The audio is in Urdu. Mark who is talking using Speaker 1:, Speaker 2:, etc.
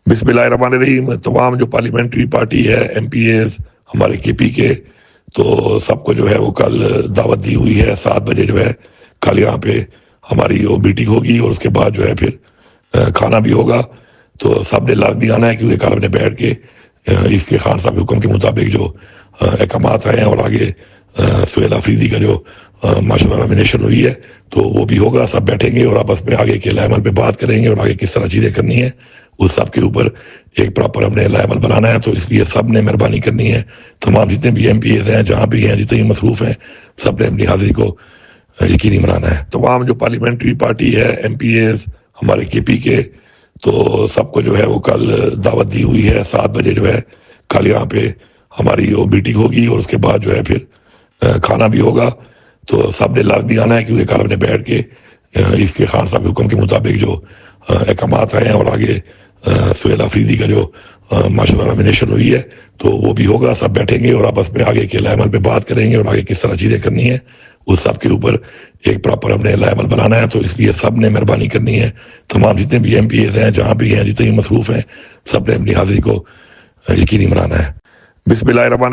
Speaker 1: بسم اللہ الرحمن الرحیم۔ تمام جو پارلیمنٹری پارٹی ہے، ایم پی ایز ہمارے کے پی کے، تو سب کو جو ہے وہ کل دعوت دی ہوئی ہے 7 بجے جو ہے کل یہاں پہ ہماری وہ میٹنگ ہوگی، اور اس کے بعد جو ہے پھر کھانا بھی ہوگا۔ تو سب نے لازمی آنا ہے، کیونکہ کل ہم نے بیٹھ کے اس کے خان صاحب کے حکم کے مطابق جو احکامات آئے ہیں، اور آگے سہیل حفیظی کا جو ماشاء اللہ نامینیشن ہوئی ہے تو وہ بھی ہوگا۔ سب بیٹھیں گے اور آپس میں آگے کے لائحہ عمل پہ بات کریں گے، اور آگے کس طرح چیزیں کرنی ہے اس سب کے اوپر ایک پراپر ہم نے لائحہ عمل بنانا ہے۔ تو اس لیے سب نے مہربانی کرنی ہے، تمام جتنے بھی ایم پی ایز ہیں، جہاں بھی ہیں، جتنے بھی مصروف ہیں، سب نے اپنی حاضری کو یقینی بنانا ہے۔ تمام جو پارلیمنٹری پارٹی ہے، ایم پی ایز ہمارے کے پی کے، تو سب کو جو ہے وہ کل دعوت دی ہوئی ہے 7 بجے جو ہے کل یہاں پہ ہماری وہ میٹنگ ہوگی، اور اس کے بعد جو ہے پھر کھانا بھی ہوگا۔ تو سب نے لازمی آنا ہے، کیونکہ کل ہم نے بیٹھ کے اس کے خان صاحب کے حکم کے مطابق جو احکامات آئے ہیں، اور آگے سہیل حفیظی کا جو ماشاء اللہ نامینیشن ہوئی ہے تو وہ بھی ہوگا۔ سب بیٹھیں گے اور آپس میں آگے کے لائحہ عمل پہ بات کریں گے، اور آگے کس طرح چیزیں کرنی ہے اس سب کے اوپر ایک پراپر ہم نے لائحہ عمل بنانا ہے۔ تو اس لیے سب نے مہربانی کرنی ہے، تمام جتنے بھی ایم پی ایز ہیں، جہاں بھی ہیں، جتنے بھی مصروف ہیں، سب نے اپنی حاضری کو یقینی بنانا ہے۔ بسم اللہ الرحمن